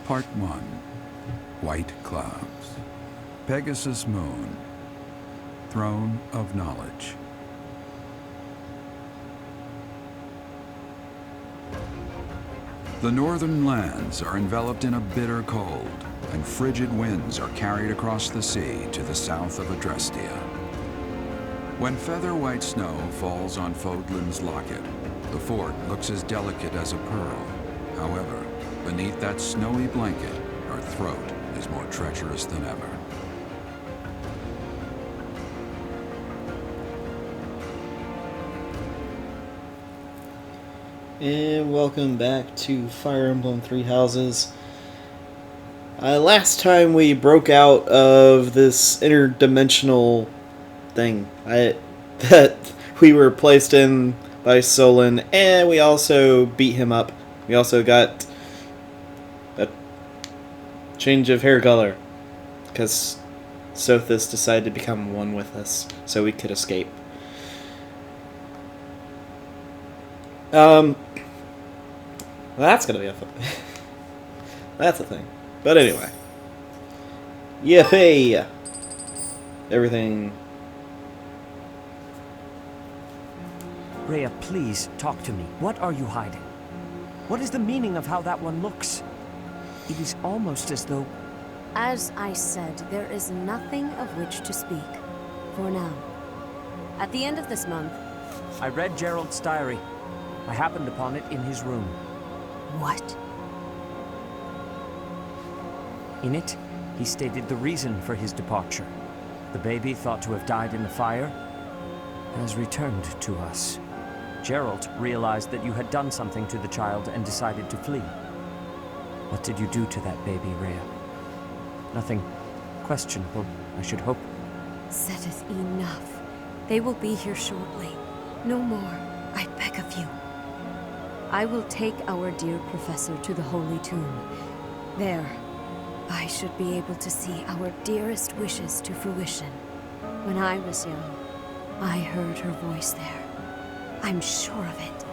Part 1. White Clouds. Pegasus Moon. Throne of Knowledge. The northern lands are enveloped in a bitter cold, and frigid winds are carried across the sea to the south of Adrestia. When feather-white snow falls on Fodlan's locket, the fort looks as delicate as a pearl. However, beneath that snowy blanket, her throat is more treacherous than ever. And welcome back to Fire Emblem Three Houses. Last time we broke out of this interdimensional thing that we were placed in by Solon, and we also beat him up. We also got a change of hair color, because Sothis decided to become one with us, so we could escape. Well, that's gonna be a thing. That's a thing. But anyway. Yippee! Everything. Rhea, please, talk to me. What are you hiding? What is the meaning of how that one looks? It is almost as though... As I said, there is nothing of which to speak. For now. At the end of this month... I read Gerald's diary. I happened upon it in his room. What? In it, he stated the reason for his departure. The baby, thought to have died in the fire, has returned to us. Gerald realized that you had done something to the child and decided to flee. What did you do to that baby, Rhea? Nothing questionable, I should hope. Setteth enough. They will be here shortly. No more, I beg of you. I will take our dear professor to the Holy Tomb. There, I should be able to see our dearest wishes to fruition. When I was young, I heard her voice there. I'm sure of it.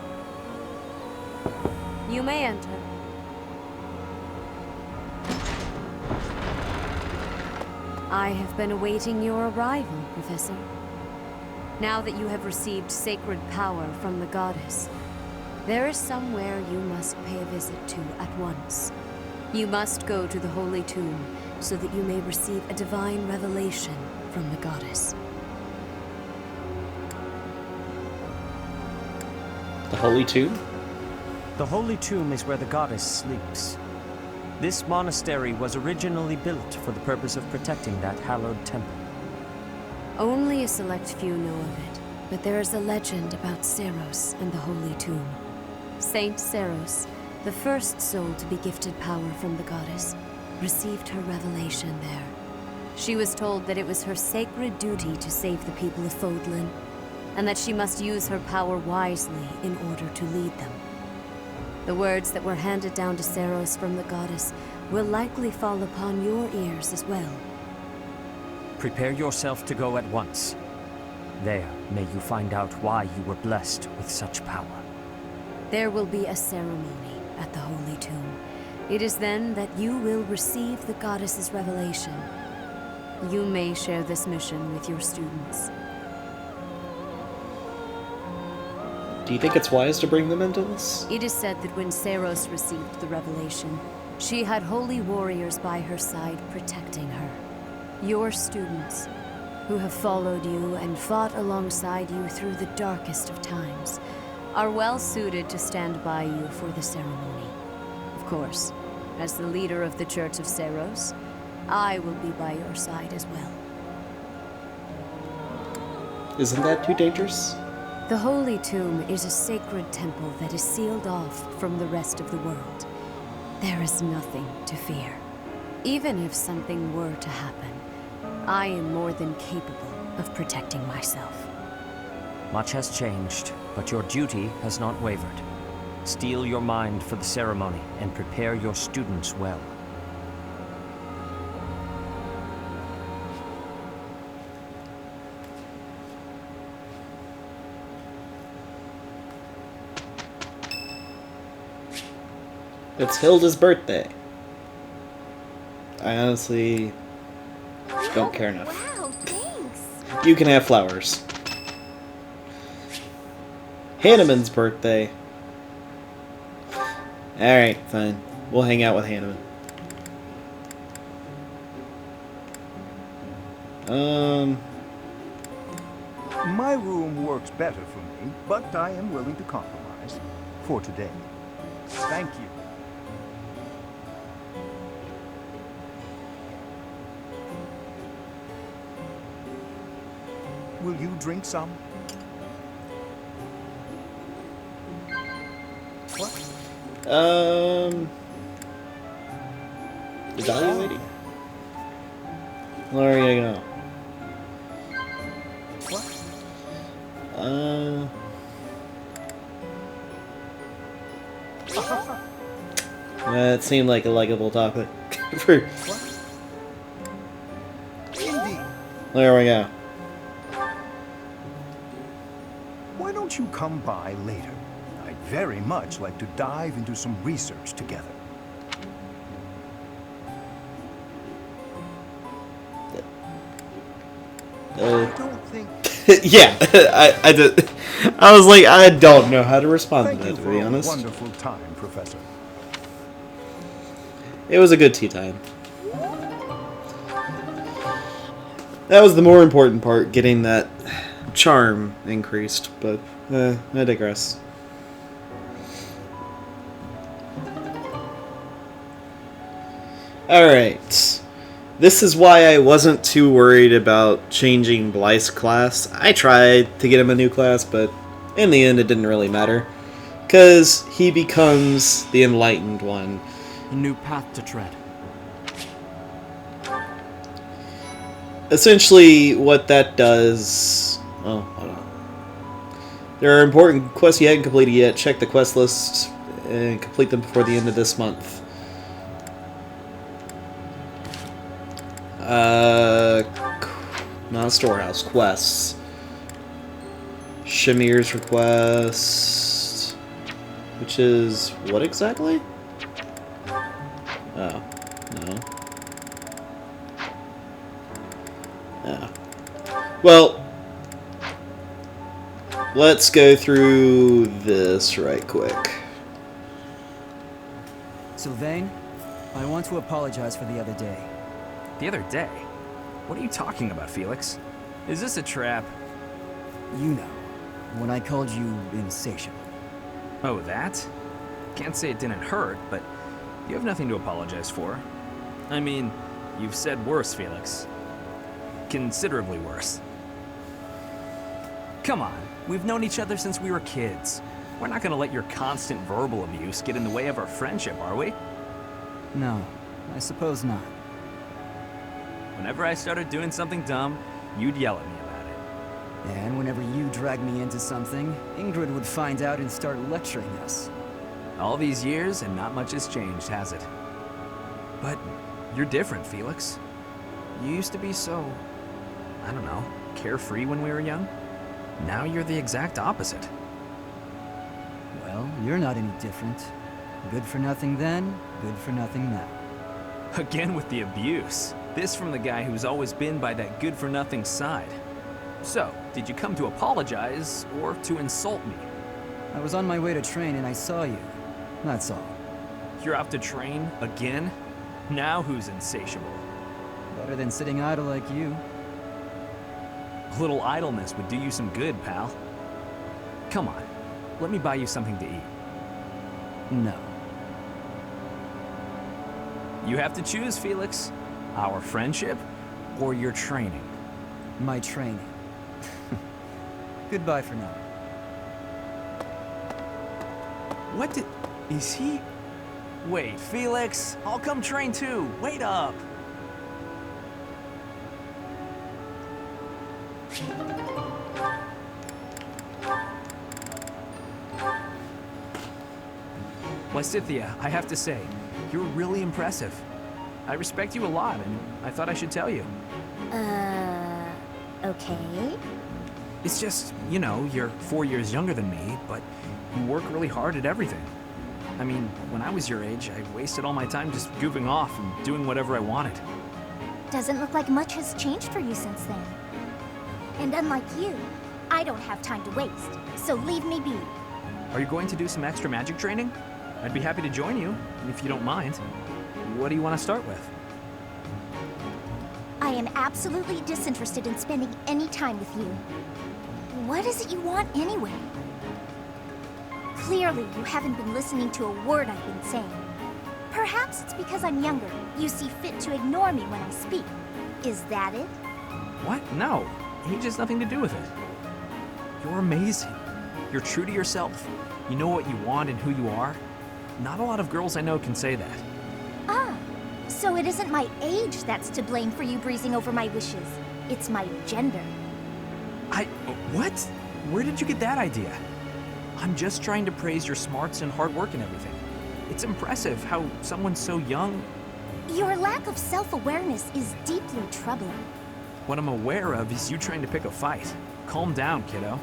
You may enter. I have been awaiting your arrival, Professor. Now that you have received sacred power from the goddess, there is somewhere you must pay a visit to at once. You must go to the Holy Tomb so that you may receive a divine revelation from the goddess. The Holy Tomb? The Holy Tomb is where the goddess sleeps. This monastery was originally built for the purpose of protecting that hallowed temple. Only a select few know of it, but there is a legend about Seiros and the Holy Tomb. Saint Seiros, the first soul to be gifted power from the goddess, received her revelation there. She was told that it was her sacred duty to save the people of Fodlan, and that she must use her power wisely in order to lead them. The words that were handed down to Seiros from the goddess will likely fall upon your ears as well. Prepare yourself to go at once. There, may you find out why you were blessed with such power. There will be a ceremony at the Holy Tomb. It is then that you will receive the goddess's revelation. You may share this mission with your students. Do you think it's wise to bring them into this? It is said that when Seiros received the revelation, she had holy warriors by her side protecting her. Your students, who have followed you and fought alongside you through the darkest of times, are well suited to stand by you for the ceremony. Of course, as the leader of the Church of Seiros, I will be by your side as well. Isn't that too dangerous? The Holy Tomb is a sacred temple that is sealed off from the rest of the world. There is nothing to fear. Even if something were to happen, I am more than capable of protecting myself. Much has changed, but your duty has not wavered. Steel your mind for the ceremony and prepare your students well. It's Hilda's birthday. I honestly don't care enough. Wow, thanks. You can have flowers. Hanneman's birthday. Alright, fine. We'll hang out with Hanneman. My room works better for me, but I am willing to compromise. For today. Thank you. Will you drink some? What? Evaluating? Where are you go? What? That seemed like a likable topic. For What? Indeed. there we go. Why don't you come by later? I'd very much like to dive into some research together. I don't think... Yeah, I did. I was like, I don't know how to respond Thank to you that, to for be a honest. wonderful time, Professor. It was a good tea time. That was the more important part, getting that charm increased, but I digress. Alright. This is why I wasn't too worried about changing Blythe's class. I tried to get him a new class, but in the end it didn't really matter. Because he becomes the Enlightened One. A new path to tread. Essentially, what that does... Oh, hold on. There are important quests you haven't completed yet. Check the quest list and complete them before the end of this month. Not storehouse quests. Shamir's request, which is what exactly? Oh, no. Yeah. Well, let's go through this right quick. Sylvain, I want to apologize for the other day. The other day? What are you talking about, Felix? Is this a trap? You know, when I called you insatiable. Oh, that? Can't say it didn't hurt, but you have nothing to apologize for. I mean, you've said worse, Felix. Considerably worse. Come on, we've known each other since we were kids. We're not gonna let your constant verbal abuse get in the way of our friendship, are we? No, I suppose not. Whenever I started doing something dumb, you'd yell at me about it. And whenever you dragged me into something, Ingrid would find out and start lecturing us. All these years, and not much has changed, has it? But you're different, Felix. You used to be so, I don't know, carefree when we were young. Now you're the exact opposite. Well, you're not any different. Good for nothing then, good for nothing now. Again with the abuse. This from the guy who's always been by that good-for-nothing side. So, did you come to apologize, or to insult me? I was on my way to train and I saw you. That's all. You're off to train, again? Now who's insatiable? Better than sitting idle like you. A little idleness would do you some good, pal. Come on, let me buy you something to eat. No. You have to choose, Felix. Our friendship, or your training. My training. Goodbye for now. What did... is he... Wait, Felix, I'll come train too. Wait up. Lysithea, I have to say, you're really impressive. I respect you a lot, and I thought I should tell you. Okay. It's just, you know, you're 4 years younger than me, but you work really hard at everything. I mean, when I was your age, I wasted all my time just goofing off and doing whatever I wanted. Doesn't look like much has changed for you since then. And unlike you, I don't have time to waste, so leave me be. Are you going to do some extra magic training? I'd be happy to join you, if you don't mind. What do you want to start with? I am absolutely disinterested in spending any time with you. What is it you want anyway? Clearly, you haven't been listening to a word I've been saying. Perhaps it's because I'm younger. You see fit to ignore me when I speak. Is that it? What? No. Age has nothing to do with it. You're amazing. You're true to yourself. You know what you want and who you are. Not a lot of girls I know can say that. Ah, so it isn't my age that's to blame for you breezing over my wishes. It's my gender. What? Where did you get that idea? I'm just trying to praise your smarts and hard work and everything. It's impressive how someone so young... Your lack of self-awareness is deeply troubling. What I'm aware of is you trying to pick a fight. Calm down, kiddo.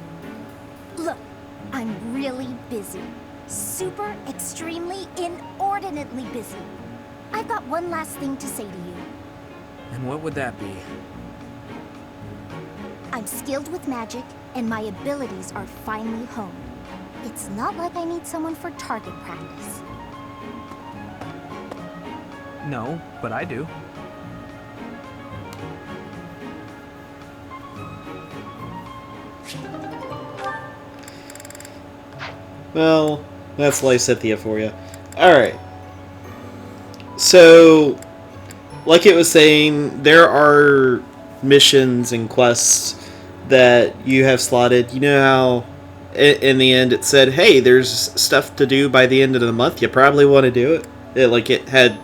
Look, I'm really busy. Super, extremely, inordinately busy. I've got one last thing to say to you. And what would that be? I'm skilled with magic, and my abilities are finely honed. It's not like I need someone for target practice. No, but I do. Well, that's Lysithea for you. Alright. So, like it was saying, there are missions and quests that you have slotted. You know how in the end it said, hey, there's stuff to do by the end of the month. You probably want to do it. It had,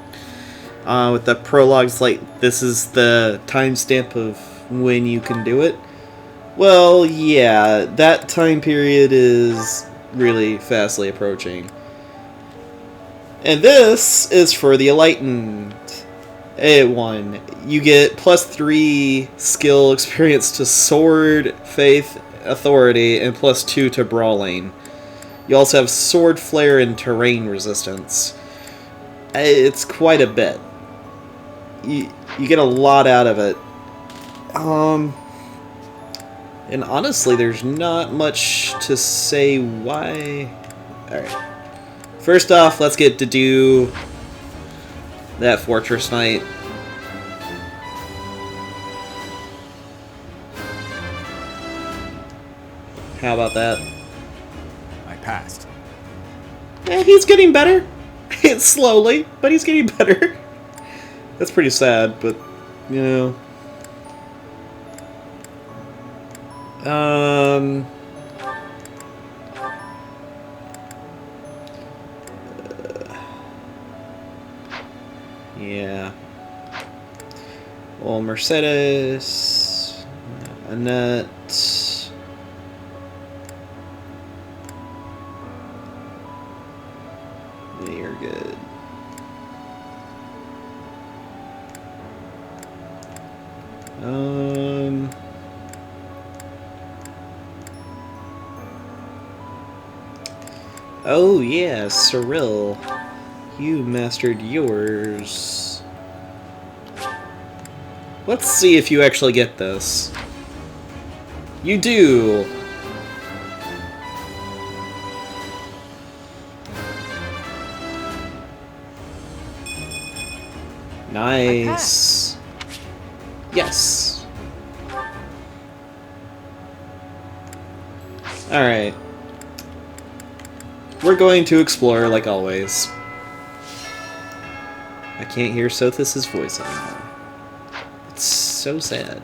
with the prologues, like, this is the timestamp of when you can do it. Well, yeah, that time period is really fastly approaching. And this is for the Enlightened one. You get +3 skill experience to Sword, Faith, Authority, and +2 to Brawling. You also have Sword Flare and Terrain Resistance. It's quite a bit. You get a lot out of it. And honestly, there's not much to say why. Alright. First off, let's get to do that Fortress Knight. How about that? I passed. He's getting better. It's slowly, but he's getting better. That's pretty sad, but, you know. Yeah. Well, Mercedes, Annette. You're good. Oh yeah, Cyril. You mastered yours. Let's see if you actually get this. You do! Nice. Yes. Alright. We're going to explore like always. I can't hear Sothis' voice anymore. It's so sad.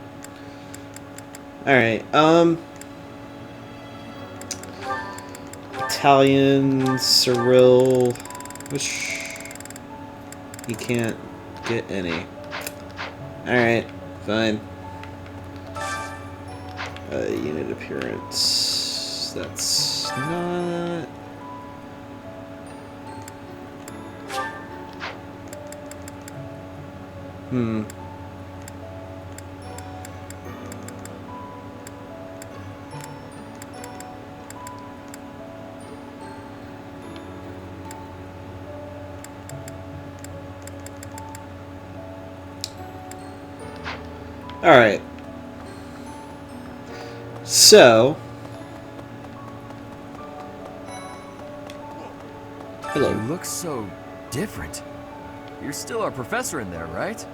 Alright, Italian, Cyril, which... he can't get any. Alright, fine. Unit appearance... that's not... Alright. So... Hello. You look so different. You're still our professor in there, right?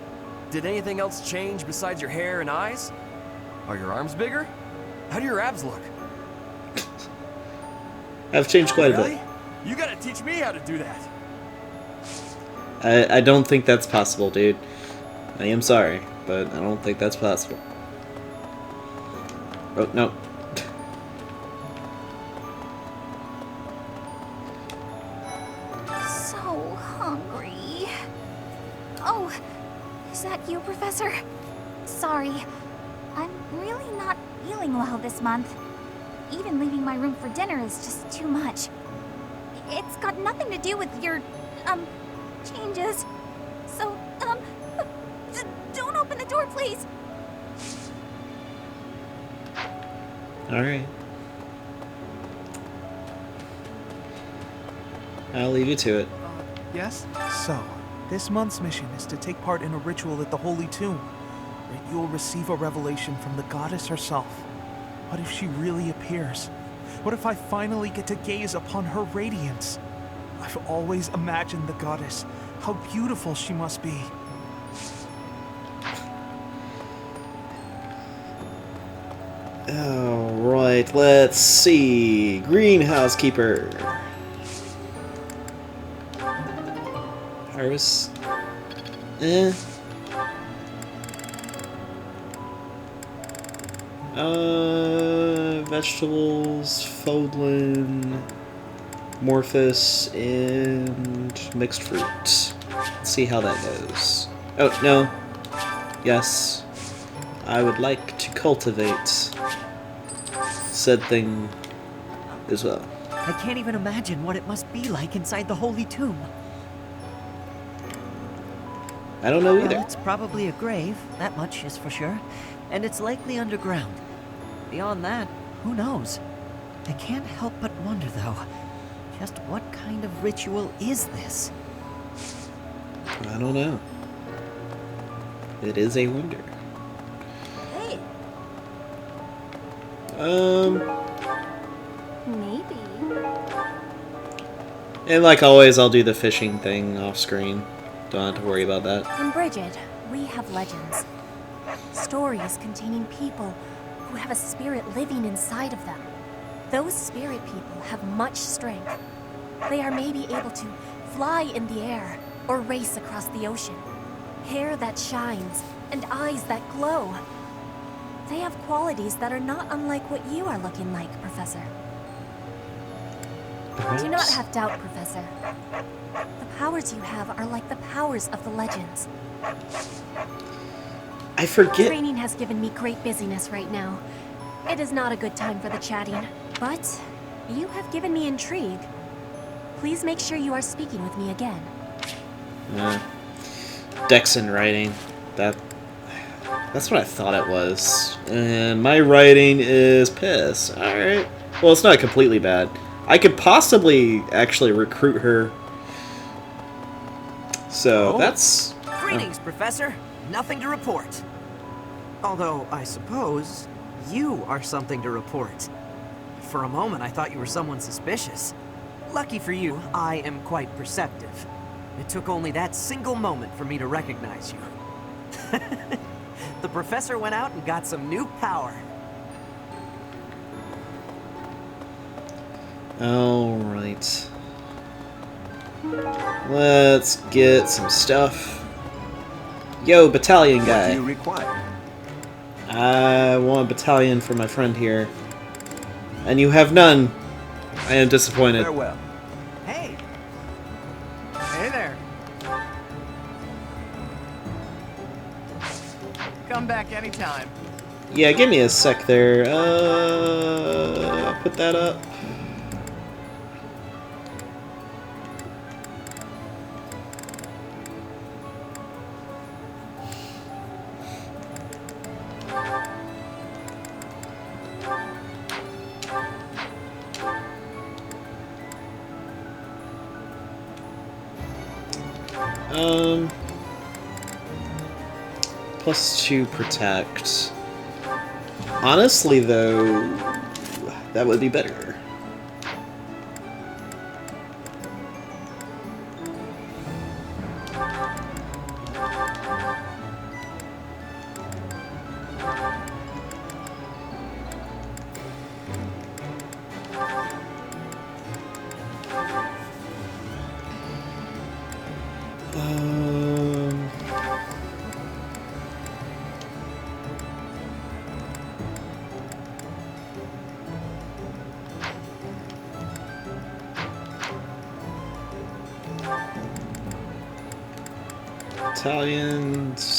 Did anything else change besides your hair and eyes? Are your arms bigger? How do your abs look? I've changed quite a Really? bit. You gotta teach me how to do that. I don't think that's possible, dude. I am sorry, but I don't think that's possible. Oh, no. So hungry. Oh, is that you, Professor? Sorry. I'm really not feeling well this month. Even leaving my room for dinner is just too much. It's got nothing to do with your, changes. So, don't open the door, please. Alright. I'll leave you to it. Yes? So, this month's mission is to take part in a ritual at the Holy Tomb, where you'll receive a revelation from the goddess herself. What if she really appears? What if I finally get to gaze upon her radiance? I've always imagined the goddess, how beautiful she must be. Alright, let's see. Greenhouse Keeper. Harvest. Vegetables, Fodlin, Morphus, and mixed fruit. Let's see how that goes. Oh, no. Yes. I would like to cultivate said thing as well. I can't even imagine what it must be like inside the Holy Tomb. I don't know either. Well, it's probably a grave, that much is for sure. And it's likely underground. Beyond that, who knows? I can't help but wonder, though, just what kind of ritual is this? I don't know. It is a wonder. Hey. Maybe. And like always, I'll do the fishing thing off screen. Don't have to worry about that. In Bridget, we have legends. Stories containing people who have a spirit living inside of them. Those spirit people have much strength. They are maybe able to fly in the air or race across the ocean. Hair that shines and eyes that glow. They have qualities that are not unlike what you are looking like, Professor. Do not have doubt, Professor. The powers you have are like the powers of the legends. I forget. Training has given me great busyness right now. It is not a good time for the chatting, but you have given me intrigue. Please make sure you are speaking with me again. Dexon writing. That's what I thought it was. And my writing is piss. Alright. Well, it's not completely bad. I could possibly actually recruit her. So, that's... Greetings, Professor. Nothing to report. Although, I suppose, you are something to report. For a moment, I thought you were someone suspicious. Lucky for you, I am quite perceptive. It took only that single moment for me to recognize you. The Professor went out and got some new power. Alright. Let's get some stuff. Yo, battalion guy. What do you require? I want a battalion for my friend here. And you have none. I am disappointed. Farewell. Hey! Hey there! Come back anytime. Yeah, give me a sec there. Put that up. +2 protect. Honestly, though, that would be better. Italians.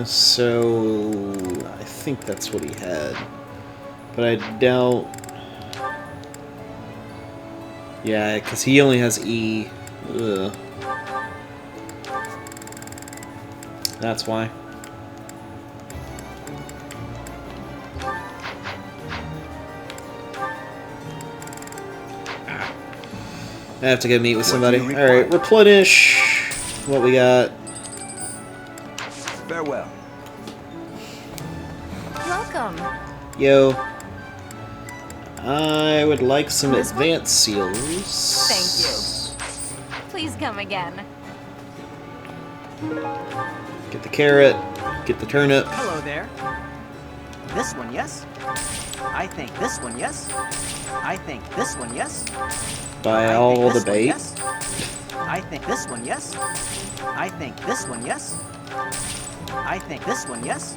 So I think that's what he had, but I doubt. Yeah, because he only has E. Ugh. That's why. I have to go meet with somebody. Alright, replenish what we got. Farewell. Welcome. Yo. I would like some advanced seals. Thank you. Please come again. Get the carrot. Get the turnip. Hello there. This one, yes? I think this one, yes? I think this one, yes? Buy all the bait. Yes? I think this one, yes? I think this one, yes? I think this one, yes?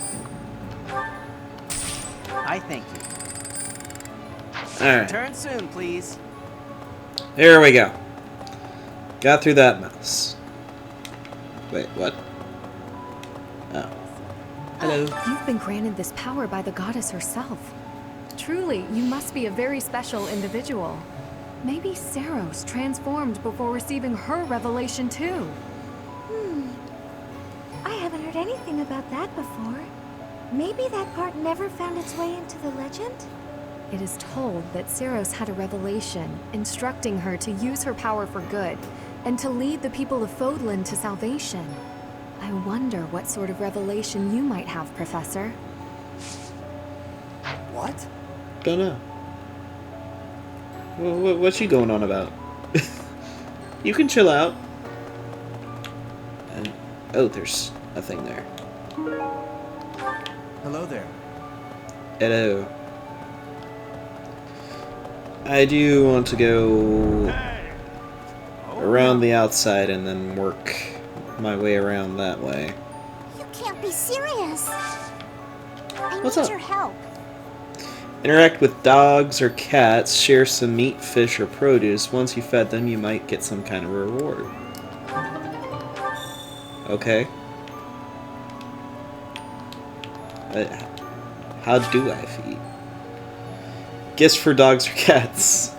I thank you. Alright. Return soon, please. Here we go. Got through that mess. Wait, what? Oh. Hello. You've been granted this power by the goddess herself. Truly, you must be a very special individual. Maybe Saros transformed before receiving her revelation too. I haven't heard anything about that before. Maybe that part never found its way into the legend? It is told that Saros had a revelation, instructing her to use her power for good, and to lead the people of Fodlan to salvation. I wonder what sort of revelation you might have, Professor. What? Don't know. What's she going on about? You can chill out. And oh, there's a thing there. Hello there. Hello. I do want to go around the outside and then work my way around that way. You can't be serious. I What's need up? your help. Interact with dogs or cats, share some meat, fish, or produce. Once you fed them, you might get some kind of reward. Okay. How do I feed? Gifts for dogs or cats.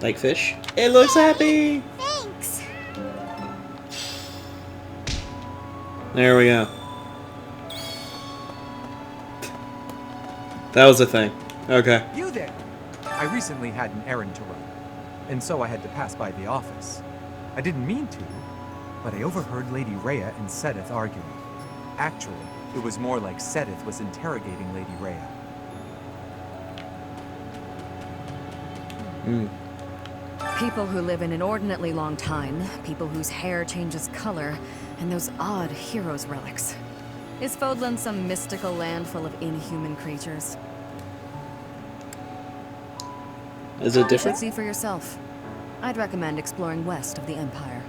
Like fish? It looks happy! Thanks. There we go. That was a thing. Okay. You there. I recently had an errand to run, and so I had to pass by the office. I didn't mean to, but I overheard Lady Rhea and Sedith arguing. Actually, it was more like Sedith was interrogating Lady Rhea. People who live an inordinately long time, people whose hair changes color, and those odd heroes' relics. Is Fodlan some mystical land full of inhuman creatures? Is it You different? should see for yourself. I'd recommend exploring west of the Empire.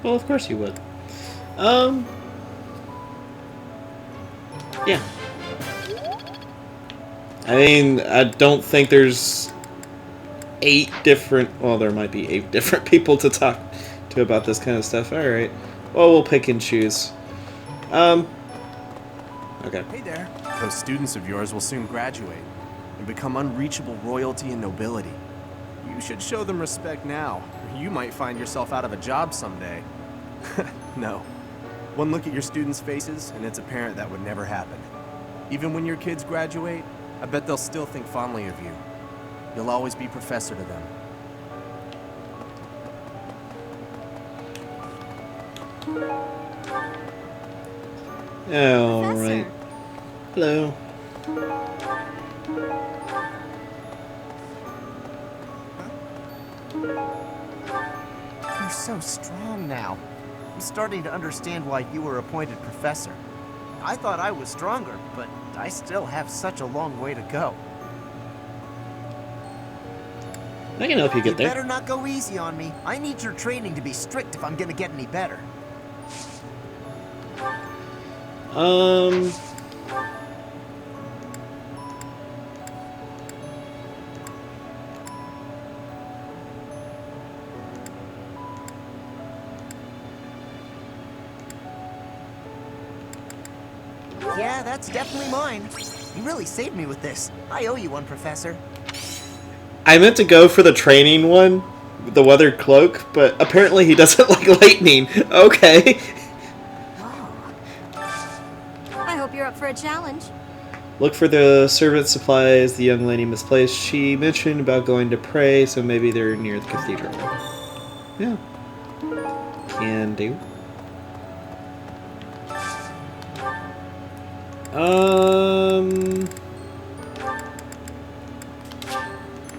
Well, of course you would. Yeah. I mean, I don't think there's 8 different... Well, there might be 8 different people to talk to about this kind of stuff. Alright. Well, we'll pick and choose. Okay. Hey there. Those students of yours will soon graduate and become unreachable royalty and nobility. You should show them respect now, or you might find yourself out of a job someday. No. One look at your students' faces, and it's apparent that would never happen. Even when your kids graduate, I bet they'll still think fondly of you. You'll always be professor to them. Alright. Hello. You're so strong now. I'm starting to understand why you were appointed professor. I thought I was stronger, but I still have such a long way to go. I can help you get there. You better not go easy on me. I need your training to be strict if I'm gonna get any better. Yeah, that's definitely mine. You really saved me with this. I owe you one, Professor. I meant to go for the training one, the weathered cloak, but apparently he doesn't like lightning. Okay. I hope you're up for a challenge. Look for the servant supplies the young lady misplaced. She mentioned about going to pray, so maybe they're near the cathedral. Yeah. Can do.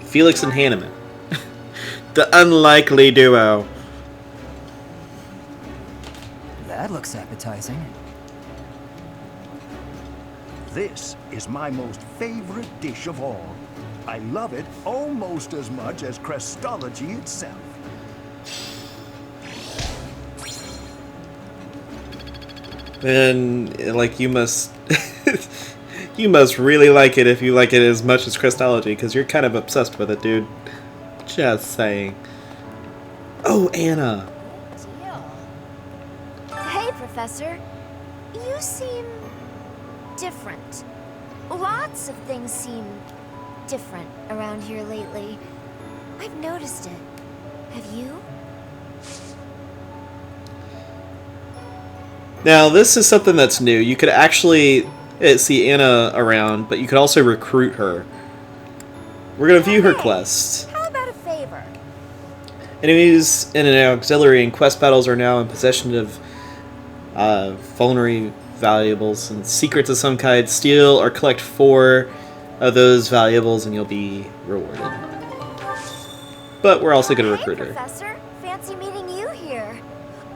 Felix and Hanneman. The unlikely duo. That looks appetizing. This is my most favorite dish of all. I love it almost as much as Crestology itself. And like you must you must really like it if you like it as much as Crestology, because you're kind of obsessed with it, dude. Just saying. Oh, Anna. Hey, Professor. You seem different. Lots of things seem different around here lately. I've noticed it. Have you? Now, this is something that's new. You could actually see Anna around, but you could also recruit her. We're going to view her quest. How about a favor? Enemies in an auxiliary and quest battles are now in possession of vulnerary valuables and secrets of some kind. Steal or collect 4 of those valuables and you'll be rewarded. But we're also going to recruit her. Professor, fancy meeting you here.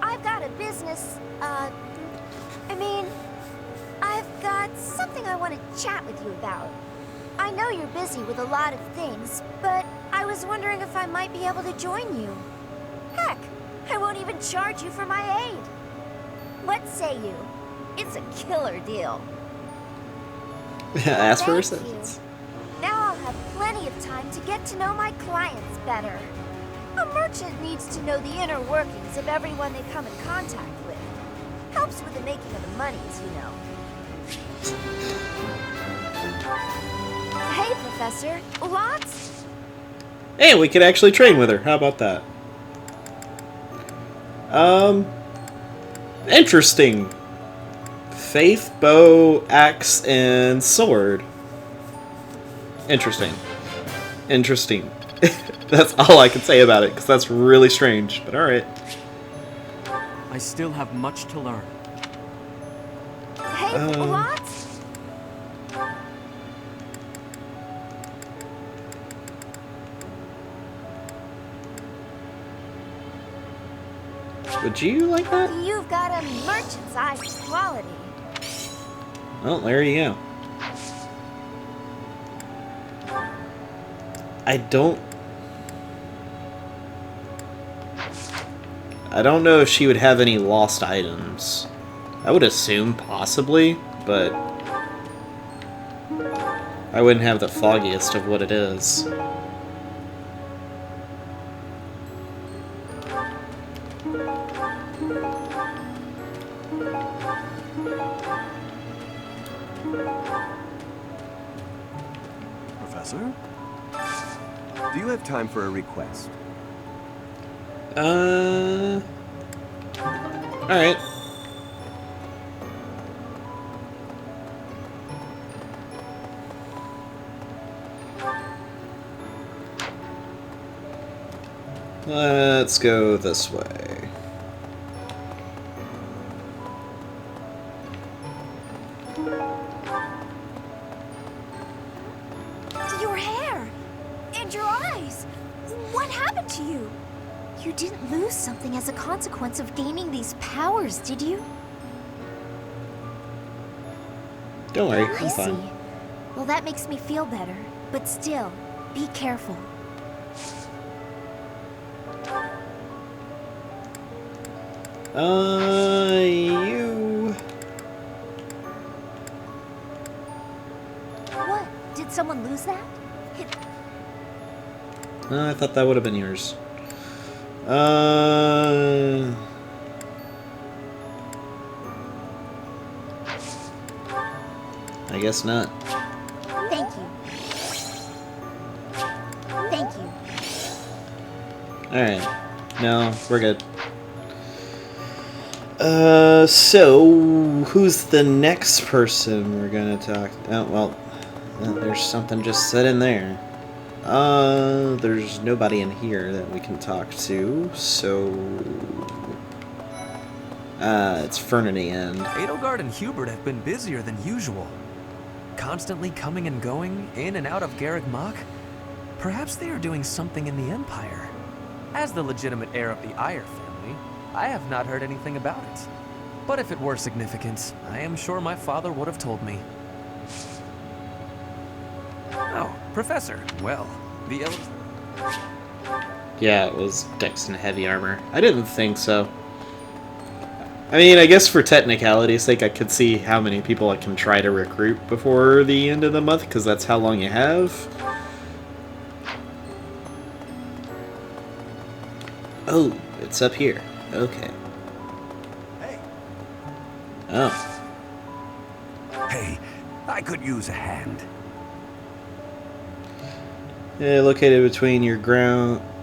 I've got a business, I've got something I want to chat with you about. I know you're busy with a lot of things, but I was wondering if I might be able to join you. Heck, I won't even charge you for my aid. What say you? It's a killer deal. Ask for her Thank you. assistance. Now I'll have plenty of time to get to know my clients better. A merchant needs to know the inner workings of everyone they come in contact with. Helps with the making of the monies, you know. Hey, Professor. Lots? Hey, we could actually train with her. How about that? Interesting. Faith, bow, axe, and sword. Interesting. Interesting. That's all I can say about it, because that's really strange, but alright. I still have much to learn. Hey, what? Would you like that? You've got a merchant's eye for quality. Well, there you go. I don't know if she would have any lost items. I would assume possibly, but I wouldn't have the foggiest of what it is. Professor? Do you have time for a request? Alright. Let's go this way. Your hair! And your eyes! What happened to you? You didn't lose something as a consequence of gaining these powers, did you? Don't worry, I I'm see. fine. Well, that makes me feel better. But still, be careful. You... What? Did someone lose that? I thought that would have been yours. I guess not. Thank you. Thank you. Alright. No, we're good. So, who's the next person we're gonna talk? Oh, well, there's something just set in there. There's nobody in here that we can talk to, so... it's Fernity and... Edelgard and Hubert have been busier than usual. Constantly coming and going, in and out of Garreg Mach. Perhaps they are doing something in the Empire. As the legitimate heir of the Eyre family, I have not heard anything about it. But if it were significant, I am sure my father would have told me. Oh, Professor. Well, the Yeah, it was Dex and heavy armor. I didn't think so. I mean, I guess for technicality's sake, I could see how many people I can try to recruit before the end of the month, because that's how long you have. Oh, it's up here. Okay. Hey. Oh. Hey, I could use a hand. Yeah, located between your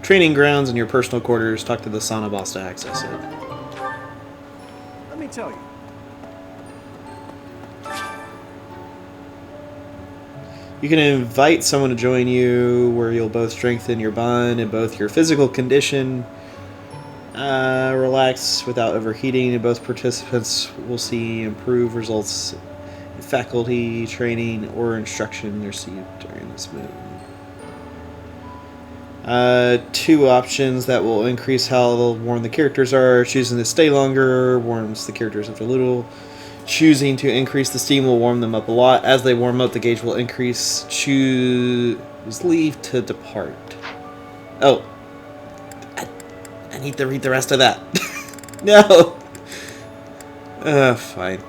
training grounds and your personal quarters. Talk to the sauna boss to access it. Let me tell you. You can invite someone to join you, where you'll both strengthen your bond and both your physical condition. Relax without overheating, and both participants will see improved results in faculty, training, or instruction received during this move. Two options that will increase how warm the characters are. Choosing to stay longer warms the characters up a little. Choosing to increase the steam will warm them up a lot. As they warm up, the gauge will increase. Choose leave to depart. Oh. I need to read the rest of that. No. Fine.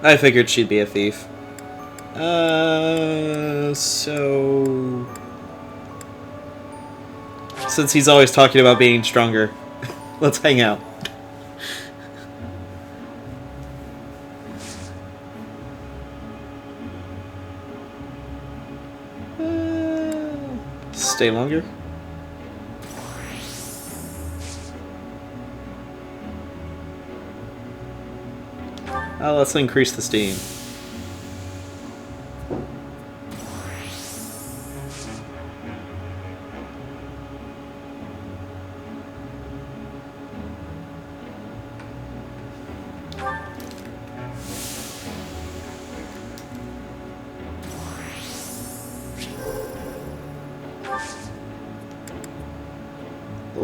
I figured she'd be a thief. So... Since he's always talking about being stronger, let's hang out. Stay longer? Let's increase the steam.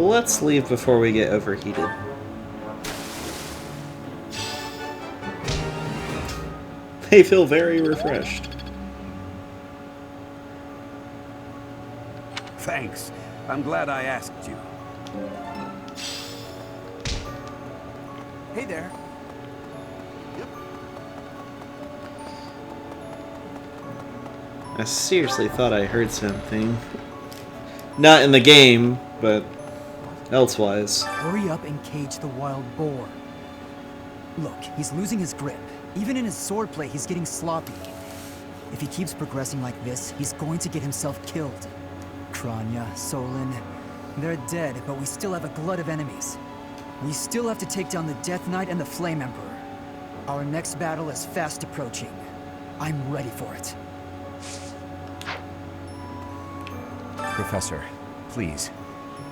let's leave before we get overheated. They feel very refreshed. Thanks. I'm glad I asked you. Hey there. I seriously thought I heard something. Not in the game, but elsewise. Hurry up and cage the wild boar. Look, he's losing his grip. Even in his swordplay, he's getting sloppy. If he keeps progressing like this, he's going to get himself killed. Kranya, Solon, they're dead, but we still have a glut of enemies. We still have to take down the Death Knight and the Flame Emperor. Our next battle is fast approaching. I'm ready for it. Professor, please.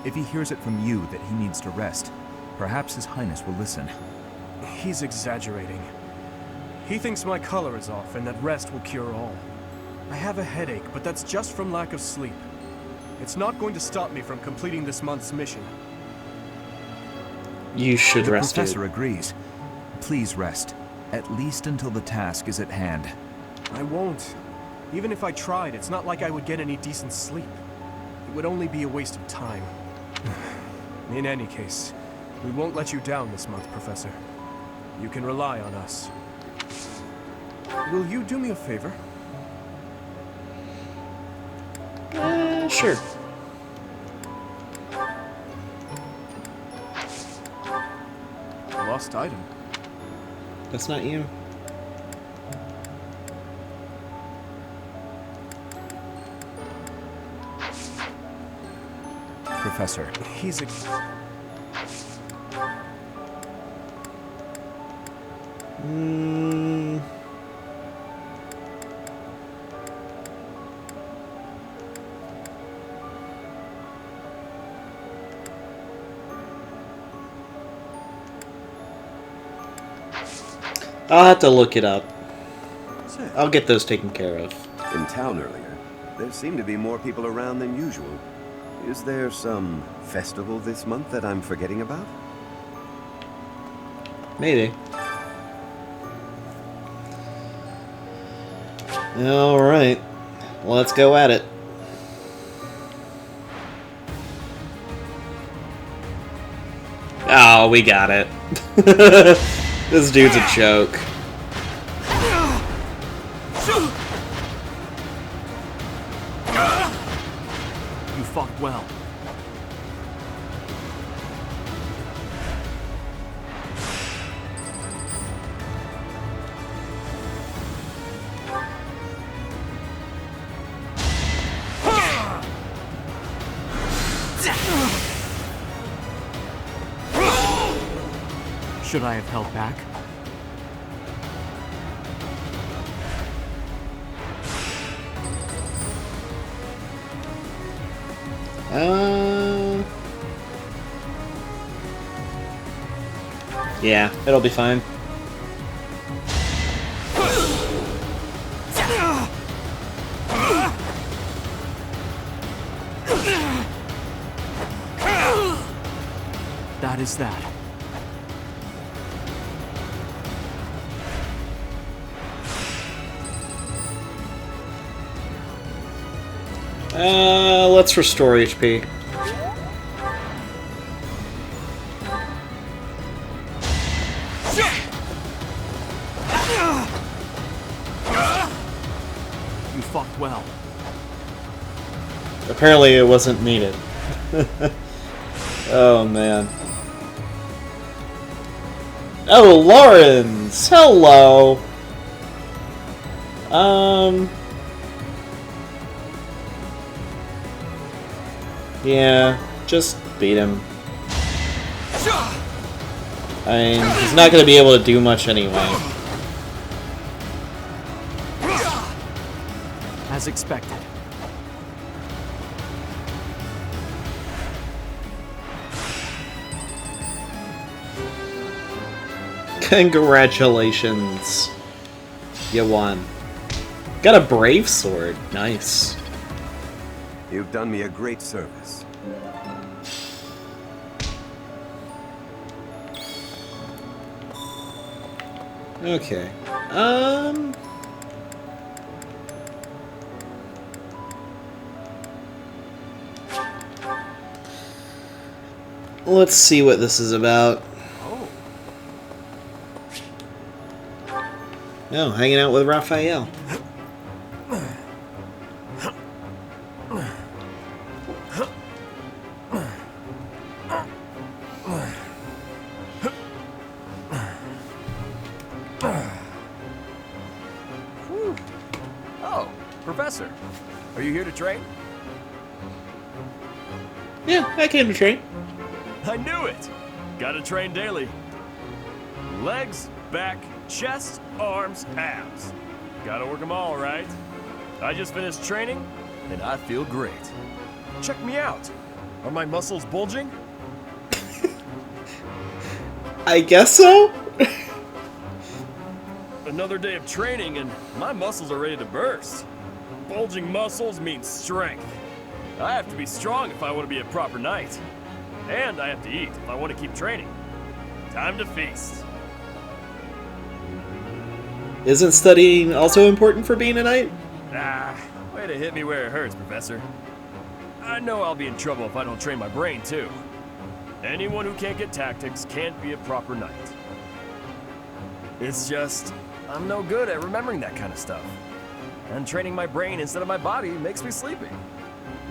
If he hears it from you that he needs to rest, perhaps His Highness will listen. He's exaggerating. He thinks my color is off and that rest will cure all. I have a headache, but that's just from lack of sleep. It's not going to stop me from completing this month's mission. You should rest. The professor agrees. Please rest, at least until the task is at hand. I won't. Even if I tried, it's not like I would get any decent sleep. It would only be a waste of time. In any case, we won't let you down this month, Professor. You can rely on us. Will you do me a favor? Sure. Lost item. That's not you. Professor. He's I'll have to look it up. I'll get those taken care of. In town earlier, there seemed to be more people around than usual. Is there some festival this month that I'm forgetting about? Maybe. Alright. Let's go at it. Oh, we got it. This dude's a joke. You fought well. Should I have held back? Yeah, it'll be fine. That is that. Let's restore HP. You fought well. Apparently it wasn't needed. Oh man. Oh, Lawrence! Hello! Yeah, just beat him. I mean, he's not gonna be able to do much anyway. As expected. Congratulations. You won. Got a brave sword. Nice. You've done me a great service. Okay. Let's see what this is about. Oh. No, hanging out with Raphael. Oh, Professor. Are you here to train? Yeah, I came to train. I knew it! Gotta train daily. Legs, back, chest, arms, abs. Gotta work them all, right? I just finished training, and I feel great. Check me out. Are my muscles bulging? I guess so? Another day of training, and my muscles are ready to burst. Bulging muscles means strength. I have to be strong if I want to be a proper knight. And I have to eat if I want to keep training. Time to feast. Isn't studying also important for being a knight? Ah, way to hit me where it hurts, Professor. I know I'll be in trouble if I don't train my brain, too. Anyone who can't get tactics can't be a proper knight. It's just, I'm no good at remembering that kind of stuff. And training my brain instead of my body makes me sleepy.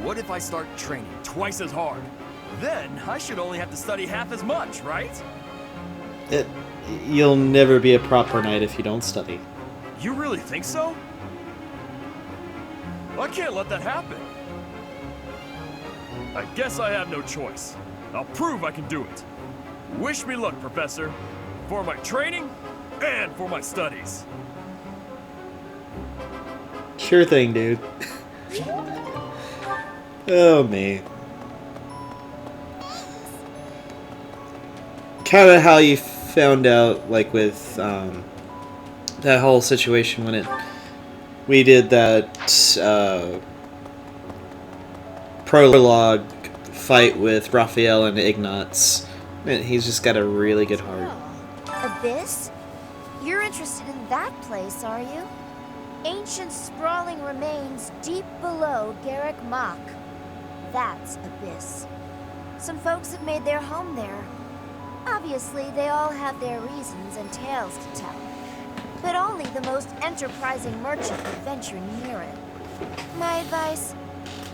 What if I start training twice as hard? Then I should only have to study half as much, right? You'll never be a proper knight if you don't study. You really think so? I can't let that happen. I guess I have no choice. I'll prove I can do it. Wish me luck, Professor. For my training and for my studies. Sure thing, dude. Oh, me. Kind of how you found out, like, with that whole situation when we did that prologue fight with Raphael and Ignatz. Man, he's just got a really good heart. Abyss? You're interested in that place, are you? Ancient sprawling remains deep below Garrick Mach. That's Abyss. Some folks have made their home there. Obviously, they all have their reasons and tales to tell. But only the most enterprising merchant would venture near it. My advice,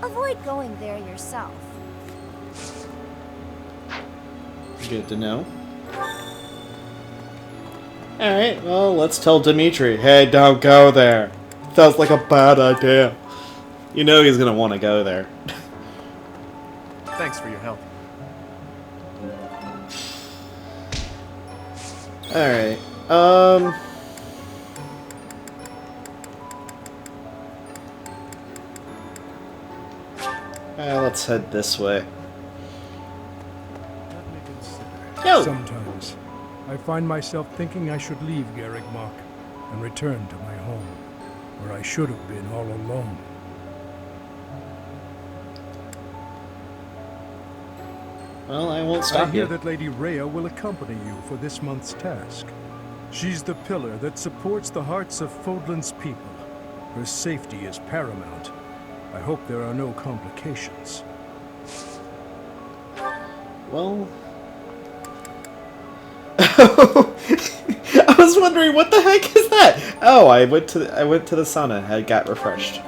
avoid going there yourself. Good to know. Alright, well, let's tell Dimitri, hey, don't go there. Sounds like a bad idea. You know he's gonna want to go there. Thanks for your help. Alright, let's head this way. Yo! Sometimes, I find myself thinking I should leave Garrick Mach and return to my home, where I should have been all along. Well, I won't stop I hear you. that Lady Rhea will accompany you for this month's task. She's the pillar that supports the hearts of Fodlan's people. Her safety is paramount. I hope there are no complications. Well... I was wondering, what the heck is that? Oh, I went to the sauna. I got refreshed.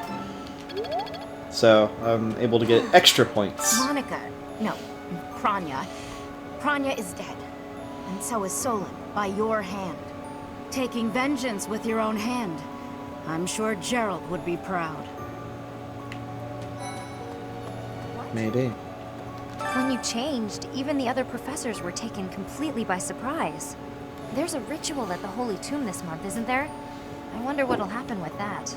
So, I'm able to get extra points. Monica. No, Kranya. Kranya is dead. And so is Solon, by your hand. Taking vengeance with your own hand. I'm sure Gerald would be proud. Maybe. When you changed, even the other professors were taken completely by surprise. There's a ritual at the Holy Tomb this month, isn't there? I wonder what'll happen with that.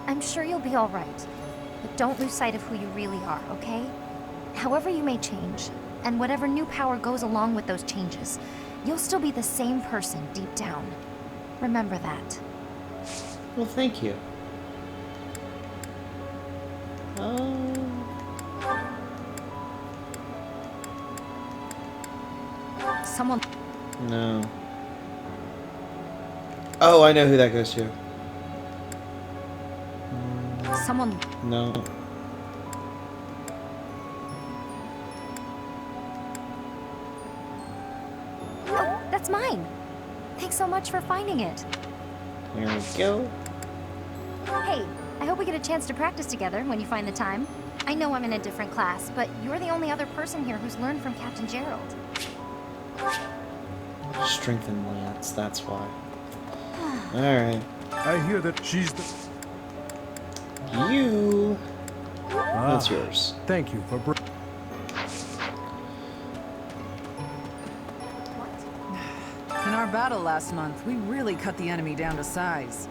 I'm sure you'll be all right. But don't lose sight of who you really are, okay? However you may change, and whatever new power goes along with those changes, you'll still be the same person deep down. Remember that. Well, thank you. Someone... No. Oh, I know who that goes to. Someone... No. Oh, that's mine. Thanks so much for finding it. Here we go. Hey, I hope we get a chance to practice together when you find the time. I know I'm in a different class, but you're the only other person here who's learned from Captain Gerald. Strengthen Lance, that's why. Alright. I hear that she's the... You... That's yours. Thank you for... In our battle last month, we really cut the enemy down to size.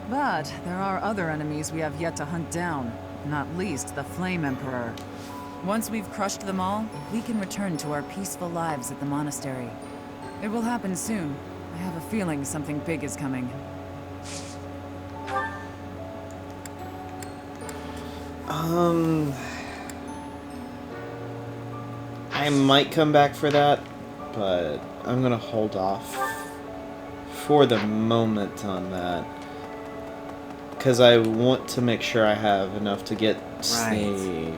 But there are other enemies we have yet to hunt down, not least the Flame Emperor. Once we've crushed them all, we can return to our peaceful lives at the monastery. It will happen soon. I have a feeling something big is coming. I might come back for that, but I'm gonna hold off for the moment on that. Because I want to make sure I have enough to get the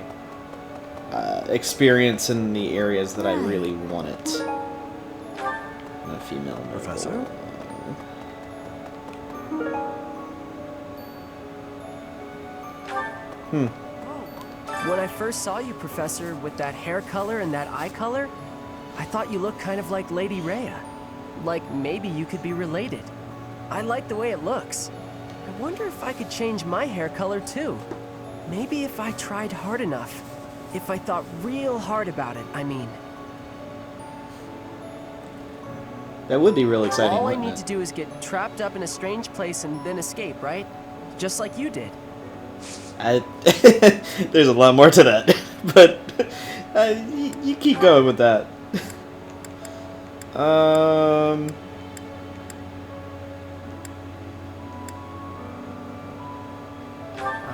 experience in the areas that I really want it. A female Professor? When I first saw you, Professor, with that hair color and that eye color, I thought you looked kind of like Lady Rhea. Like maybe you could be related. I like the way it looks. I wonder if I could change my hair color too. Maybe if I tried hard enough. If I thought real hard about it, I mean. That would be real exciting. All I need to do is get trapped up in a strange place and then escape, right? Just like you did. There's a lot more to that, but you keep going with that. I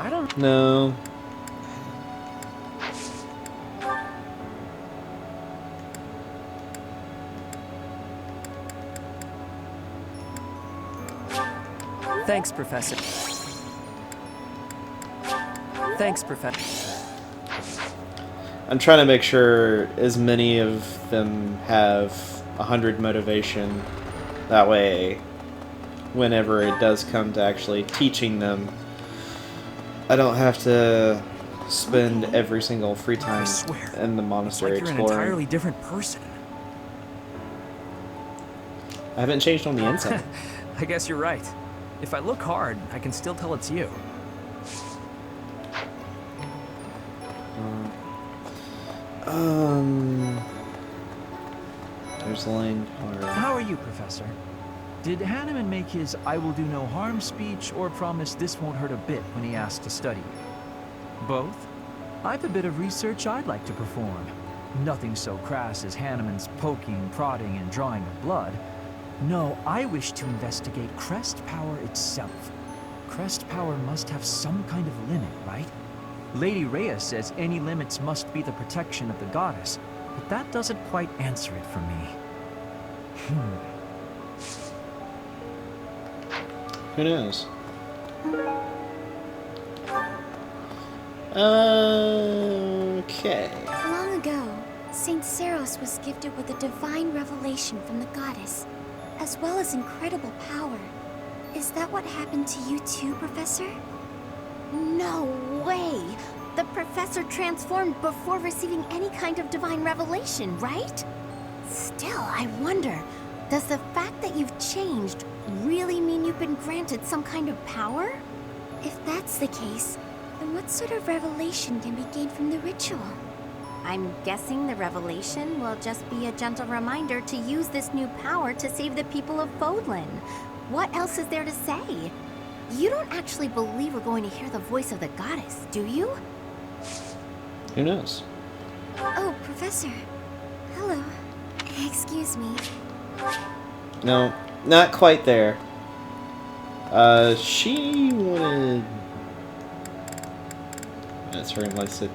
don't know. Thanks, Professor. Thanks, Professor. I'm trying to make sure as many of them have 100 motivation. That way, whenever it does come to actually teaching them, I don't have to spend every single free time in the monastery Like you're an exploring. entirely different person. I haven't changed on the inside. I guess you're right. If I look hard, I can still tell it's you. There's Lane. How are you, Professor? Did Hanneman make his "I will do no harm" speech or promise this won't hurt a bit when he asked to study you? Both? I've a bit of research I'd like to perform. Nothing so crass as Hanneman's poking, prodding, and drawing of blood. No, I wish to investigate Crest Power itself. Crest Power must have some kind of limit, right? Lady Rhea says any limits must be the protection of the goddess, but that doesn't quite answer it for me. Who knows? Okay. Long ago, Saint Seros was gifted with a divine revelation from the goddess, as well as incredible power. Is that what happened to you too, Professor? No way! The Professor transformed before receiving any kind of divine revelation, right? Still, I wonder, does the fact that you've changed really mean you've been granted some kind of power? If that's the case, then what sort of revelation can be gained from the ritual? I'm guessing the revelation will just be a gentle reminder to use this new power to save the people of Fodlan. What else is there to say? You don't actually believe we're going to hear the voice of the goddess, do you? Who knows? Oh, Professor. Hello. Excuse me. No, not quite there. She wanted... That's her and Lysith.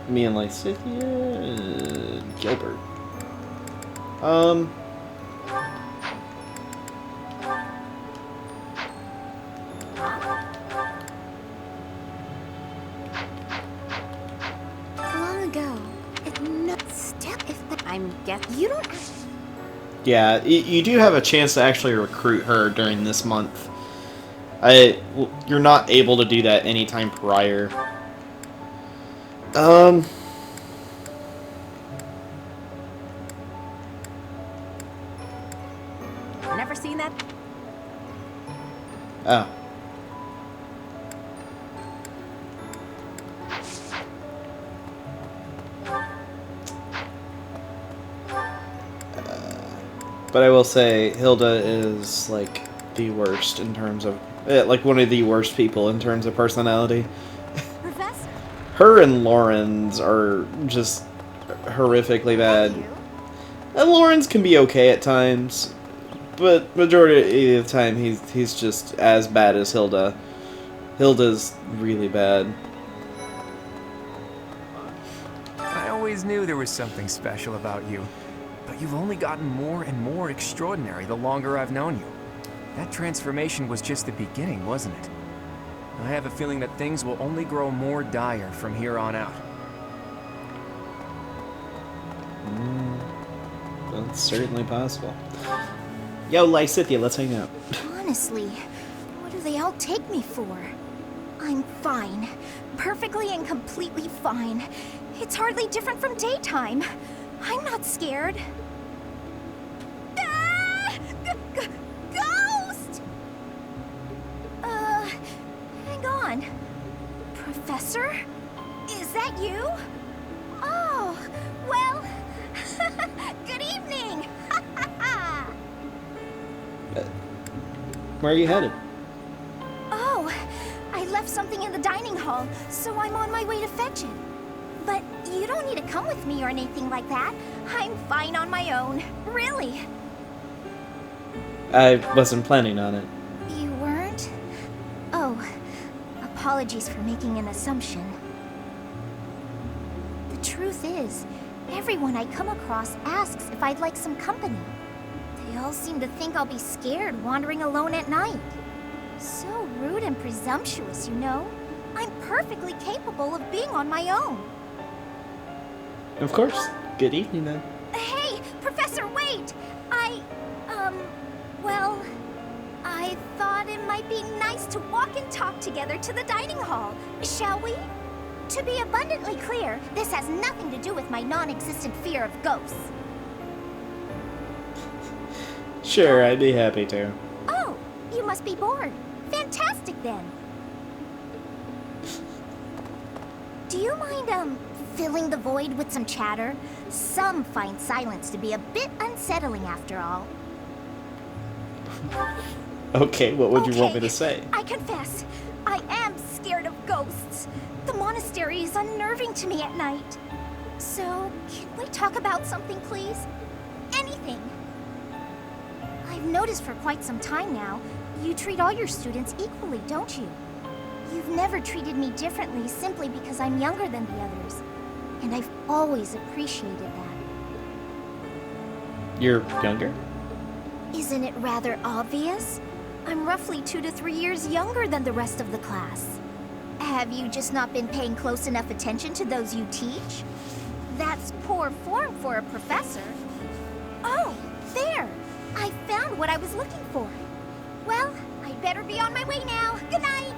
Me and Lysithia... Gilbert. Yeah, you do have a chance to actually recruit her during this month. You're not able to do that anytime prior. Never seen that? Oh. But I will say, Hilda is, like, the worst in terms of... like, one of the worst people in terms of personality. Professor? Her and Lauren's are just horrifically bad. And Lauren's can be okay at times, but majority of the time he's just as bad as Hilda. Hilda's really bad. I always knew there was something special about you. But you've only gotten more and more extraordinary the longer I've known you. That transformation was just the beginning, wasn't it? I have a feeling that things will only grow more dire from here on out. That's certainly possible. Yo, Lysithia, let's hang out. Honestly, what do they all take me for? I'm fine. Perfectly and completely fine. It's hardly different from daytime. I'm not scared. Ah! Ghost! Hang on. Professor? Is that you? Oh, well, good evening. Where are you headed? Oh, I left something in the dining hall, so I'm on my way to fetch it. But you don't need to come with me or anything like that. I'm fine on my own. Really. I wasn't planning on it. You weren't? Oh, apologies for making an assumption. The truth is, everyone I come across asks if I'd like some company. They all seem to think I'll be scared wandering alone at night. So rude and presumptuous, you know? I'm perfectly capable of being on my own. Of course. Good evening, then. Hey, Professor, wait! Well, I thought it might be nice to walk and talk together to the dining hall. Shall we? To be abundantly clear, this has nothing to do with my non-existent fear of ghosts. Sure, I'd be happy to. Oh, you must be bored. Fantastic, then. Do you mind, filling the void with some chatter? Some find silence to be a bit unsettling after all. Okay, what would you want me to say? I confess, I am scared of ghosts. The monastery is unnerving to me at night. So, can we talk about something, please? Anything. I've noticed for quite some time now, you treat all your students equally, don't you? You've never treated me differently simply because I'm younger than the others. And I've always appreciated that. You're younger? Isn't it rather obvious? I'm roughly 2 to 3 years younger than the rest of the class. Have you just not been paying close enough attention to those you teach? That's poor form for a professor. Oh, there! I found what I was looking for. Well, I'd better be on my way now. Good night!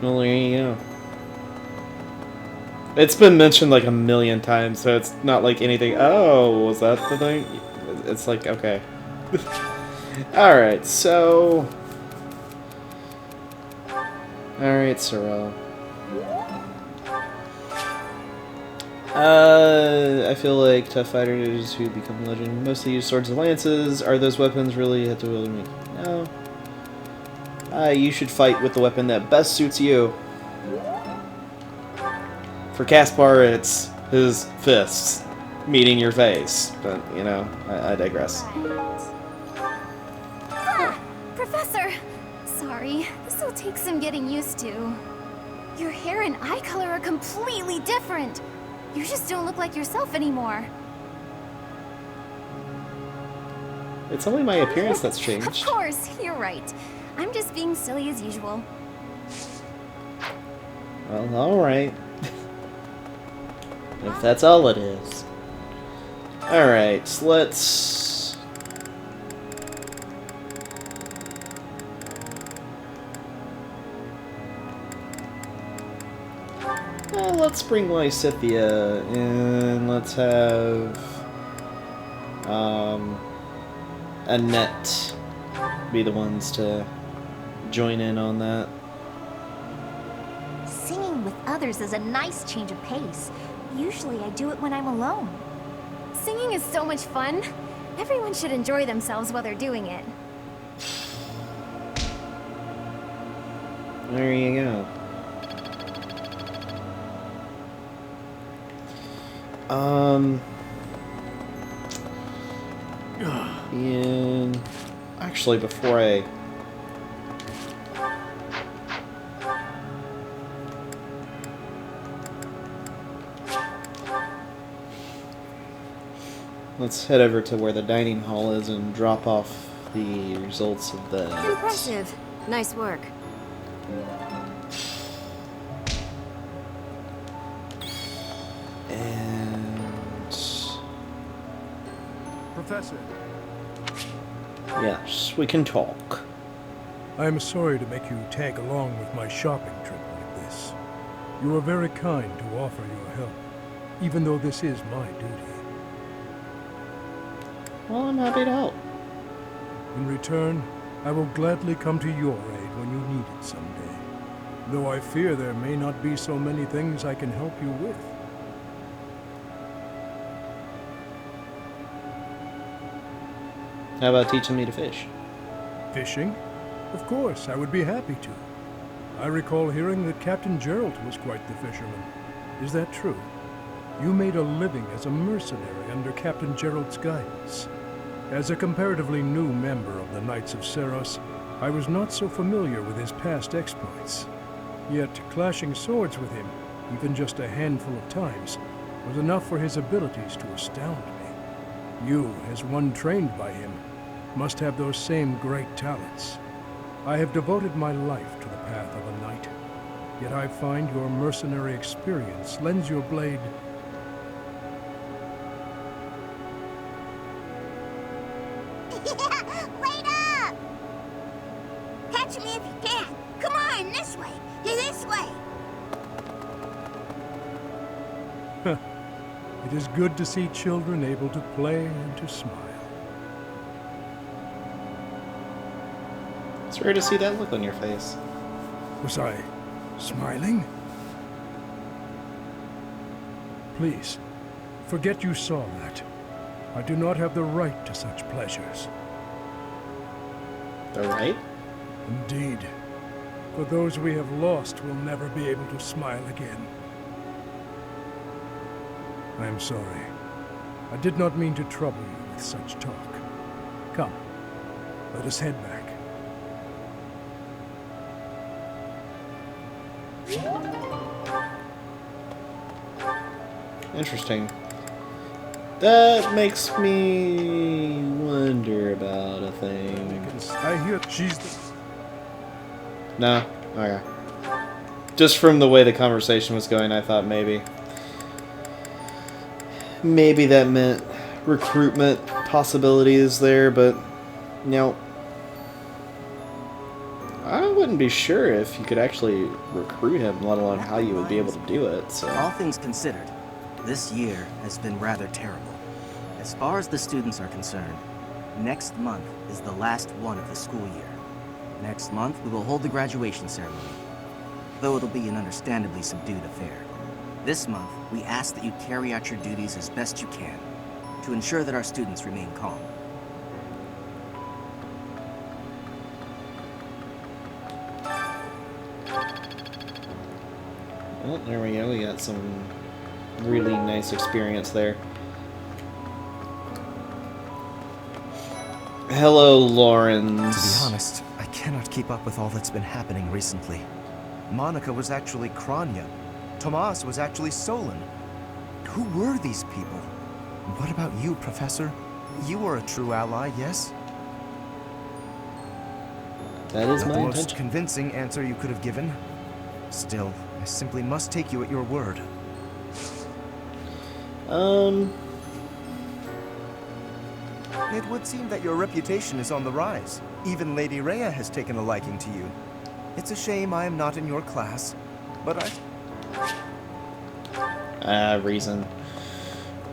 Well, there you go. It's been mentioned like a million times, so it's not like anything. Oh, was that the thing? It's like, okay. Alright, so... Alright, Sorrel. I feel like tough fighters who become legend mostly use swords and lances. Are those weapons really have to wield me? No. You should fight with the weapon that best suits you. For Caspar, it's his fists meeting your face. But, you know, I digress. Ah, Professor! Sorry, this will take some getting used to. Your hair and eye color are completely different. You just don't look like yourself anymore. It's only my appearance that's changed. Of course, you're right. I'm just being silly as usual. Well, alright. If that's all it is. Alright, so let's... let's bring Lysithia in. Let's have... Annette be the ones to join in on that. Singing with others is a nice change of pace. Usually I do it when I'm alone. Singing is so much fun. Everyone should enjoy themselves while they're doing it. There you go. And actually, before I let's head over to where the dining hall is and drop off the results of that. Impressive. Nice work. And Professor, yes, we can talk. I am sorry to make you tag along with my shopping trip like this. You are very kind to offer your help, even though this is my duty. Well, I'm happy to help. In return, I will gladly come to your aid when you need it someday. Though I fear there may not be so many things I can help you with. How about teaching me to fish? Fishing? Of course, I would be happy to. I recall hearing that Captain Gerald was quite the fisherman. Is that true? You made a living as a mercenary under Captain Gerald's guidance. As a comparatively new member of the Knights of Seros, I was not so familiar with his past exploits. Yet, clashing swords with him, even just a handful of times, was enough for his abilities to astound me. You, as one trained by him, must have those same great talents. I have devoted my life to the path of a knight, yet I find your mercenary experience lends your blade Wait up! Catch me if you can. Come on, this way. This way. It is good to see children able to play and to smile. It's rare to see that look on your face. Was I smiling? Please, forget you saw that. I do not have the right to such pleasures. The right? Indeed. For those we have lost will never be able to smile again. I am sorry. I did not mean to trouble you with such talk. Come, let us head back. Interesting. That makes me wonder about a thing. I hear she's the... No? Okay. Just from the way the conversation was going, I thought maybe that meant recruitment possibilities there, but no. I wouldn't be sure if you could actually recruit him, let alone how you would be able to do it. So. All things considered, this year has been rather terrible. As far as the students are concerned, next month is the last one of the school year. Next month, we will hold the graduation ceremony, though it'll be an understandably subdued affair. This month, we ask that you carry out your duties as best you can, to ensure that our students remain calm. Well, there we go. We got some really nice experience there. Hello, Lawrence. To be honest, I cannot keep up with all that's been happening recently. Monica was actually Kranya. Tomas was actually Solon. Who were these people? What about you, Professor? You were a true ally, yes? That is Not my the intention. most convincing answer you could have given. Still, I simply must take you at your word. It would seem that your reputation is on the rise. Even Lady Rhea has taken a liking to you. It's a shame I am not in your class, but Reason.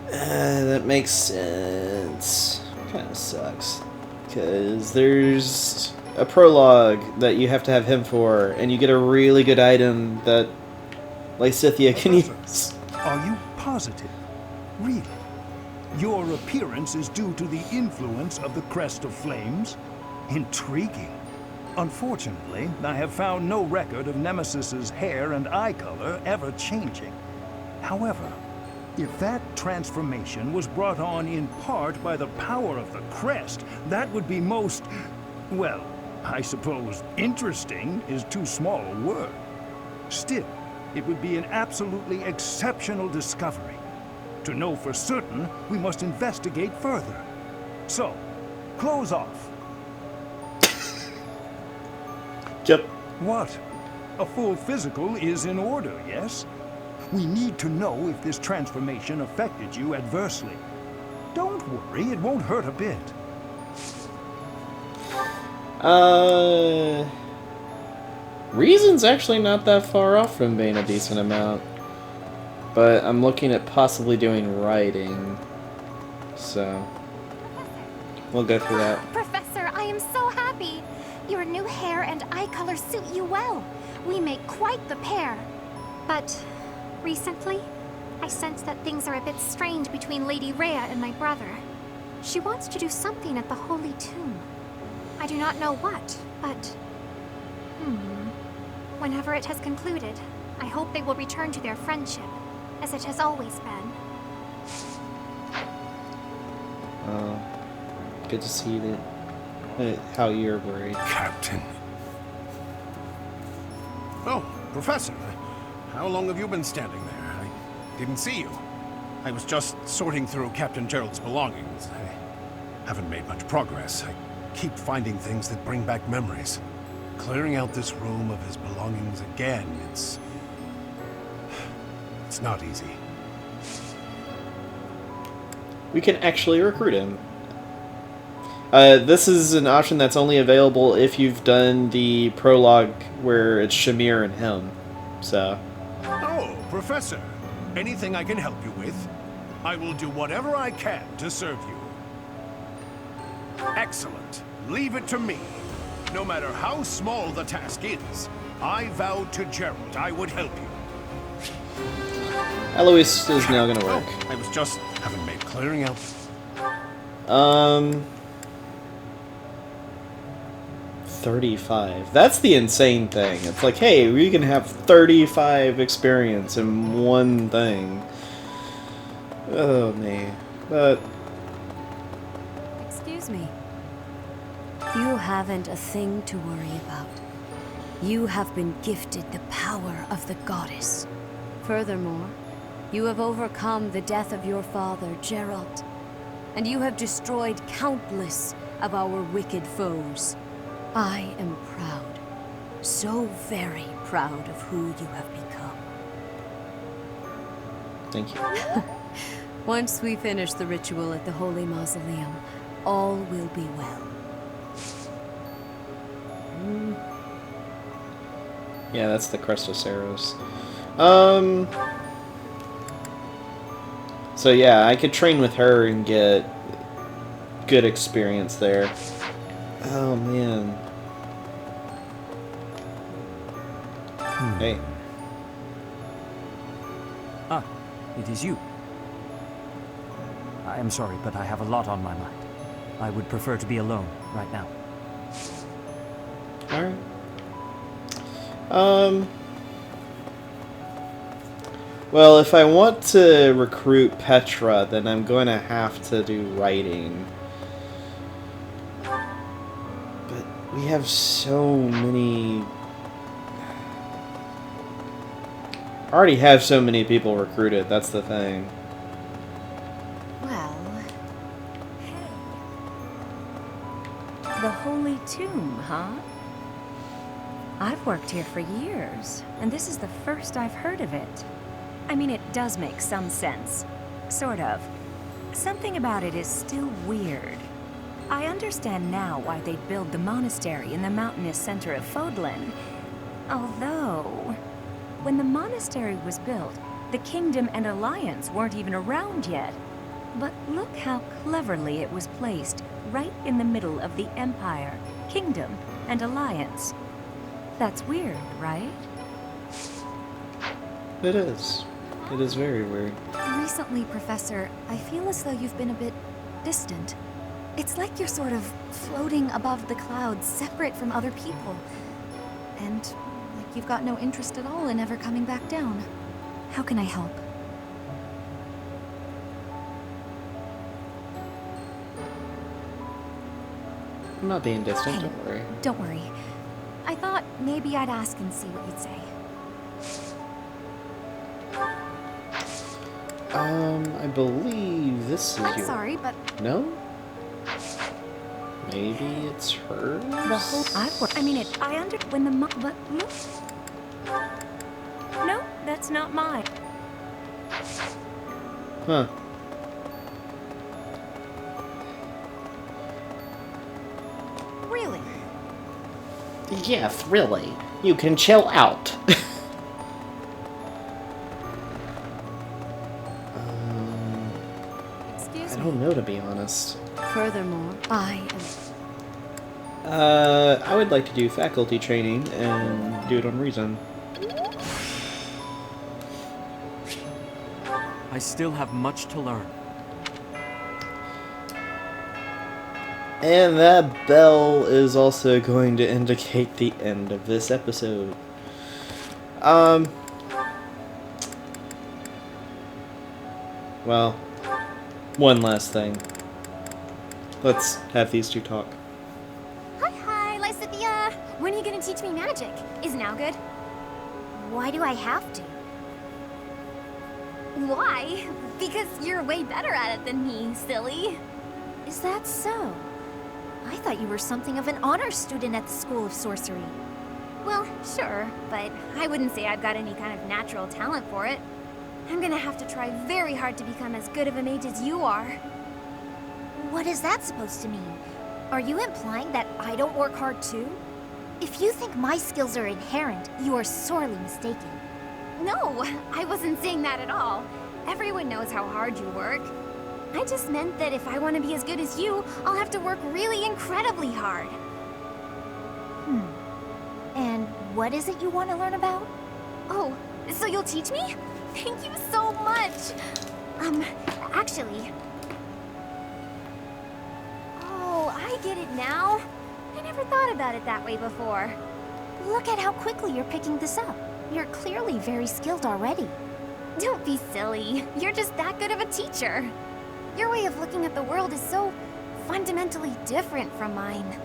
That makes sense. Kind of sucks. Because there's a prologue that you have to have him for, and you get a really good item that Lysithea can use. Are you positive? Really? Your appearance is due to the influence of the Crest of Flames? Intriguing. Unfortunately, I have found no record of Nemesis's hair and eye color ever changing. However, if that transformation was brought on in part by the power of the Crest, that would be most, well, I suppose interesting is too small a word. Still, it would be an absolutely exceptional discovery. To know for certain, we must investigate further. So, close off. Yep. What? A full physical is in order, yes? We need to know if this transformation affected you adversely. Don't worry, it won't hurt a bit. Reason's actually not that far off from being a decent amount. But I'm looking at possibly doing writing. So we'll go through that. Professor, I am so happy. Your new hair and eye color suit you well. We make quite the pair. But recently, I sense that things are a bit strained between Lady Rhea and my brother. She wants to do something at the Holy Tomb. I do not know what, but... Whenever it has concluded, I hope they will return to their friendship, as it has always been. Good to see that. How you're worried. Captain. Oh, Professor. How long have you been standing there? I didn't see you. I was just sorting through Captain Gerald's belongings. I haven't made much progress. I keep finding things that bring back memories. Clearing out this room of his belongings again, it's not easy. We can actually recruit him. This is an option that's only available if you've done the prologue where it's Shamir and him. So. Oh, Professor. Anything I can help you with? I will do whatever I can to serve you. Excellent. Leave it to me. No matter how small the task is, I vowed to Gerald I would help you. Eloise is now gonna work. Oh, I was just haven't made clearing out. 35. That's the insane thing. It's like, hey, we can have 35 experience in one thing. Oh man. But excuse me. You haven't a thing to worry about. You have been gifted the power of the goddess. Furthermore, you have overcome the death of your father, Gerald, and you have destroyed countless of our wicked foes. I am proud, so very proud of who you have become. Thank you. Once we finish the ritual at the Holy Mausoleum, all will be well. Yeah, that's the Crest of Saros. So yeah, I could train with her and get good experience there. Oh man. Hey. Ah, it is you. I am sorry, but I have a lot on my mind. I would prefer to be alone right now. Alright. Well, if I want to recruit Petra, then I'm going to have to do writing. But we have so many... I already have so many people recruited, that's the thing. Well, hey. The Holy Tomb, huh? I've worked here for years, and this is the first I've heard of it. I mean, it does make some sense. Sort of. Something about it is still weird. I understand now why they'd build the monastery in the mountainous center of Fodlan. Although, when the monastery was built, the Kingdom and Alliance weren't even around yet. But look how cleverly it was placed, right in the middle of the Empire, Kingdom, and Alliance. That's weird, right? It is. It is very weird. Recently, Professor, I feel as though you've been a bit distant. It's like you're sort of floating above the clouds, separate from other people. And like you've got no interest at all in ever coming back down. How can I help? I'm not being distant, Hey, don't worry. Don't worry. I thought maybe I'd ask and see what you'd say. I believe this is I'm your... sorry, but No? Maybe it's hers? The whole when the but look. No, that's not mine. Huh. Really? Yes, really. You can chill out. Excuse I don't know, to be honest. Furthermore, I am... I would like to do faculty training and do it on reason. I still have much to learn. And that bell is also going to indicate the end of this episode. Well, one last thing. Let's have these two talk. Hi, Lysithia. When are you gonna teach me magic? Is now good? Why do I have to? Why? Because you're way better at it than me, silly. Is that so? I thought you were something of an honor student at the School of Sorcery. Well, sure, but I wouldn't say I've got any kind of natural talent for it. I'm gonna have to try very hard to become as good of a mage as you are. What is that supposed to mean? Are you implying that I don't work hard too? If you think my skills are inherent, you are sorely mistaken. No, I wasn't saying that at all. Everyone knows how hard you work. I just meant that if I want to be as good as you, I'll have to work really incredibly hard. And what is it you want to learn about? Oh, so you'll teach me? Thank you so much! Actually... Oh, I get it now. I never thought about it that way before. Look at how quickly you're picking this up. You're clearly very skilled already. Don't be silly. You're just that good of a teacher. Your way of looking at the world is so fundamentally different from mine.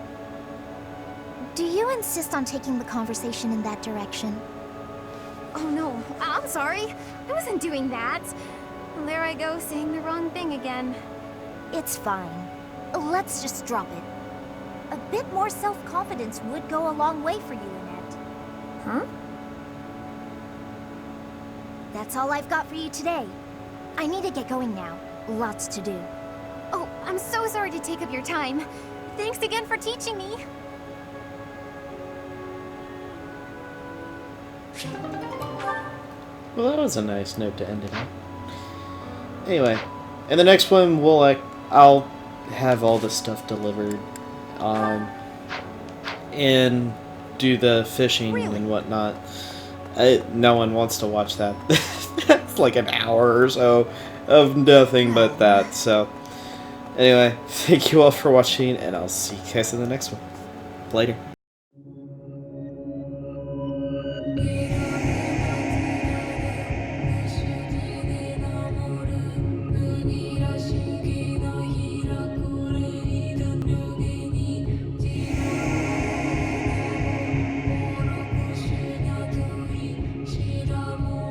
Do you insist on taking the conversation in that direction? Oh no, I'm sorry. I wasn't doing that. There I go, saying the wrong thing again. It's fine. Let's just drop it. A bit more self-confidence would go a long way for you, Annette. Huh? That's all I've got for you today. I need to get going now. Lots to do. Oh, I'm so sorry to take up your time. Thanks again for teaching me. Well, that was a nice note to end it on. Anyway, in the next one, I'll have all the stuff delivered, and do the fishing and whatnot. No one wants to watch that. It's like an hour or so of nothing but that. So, anyway, thank you all for watching, and I'll see you guys in the next one. Later.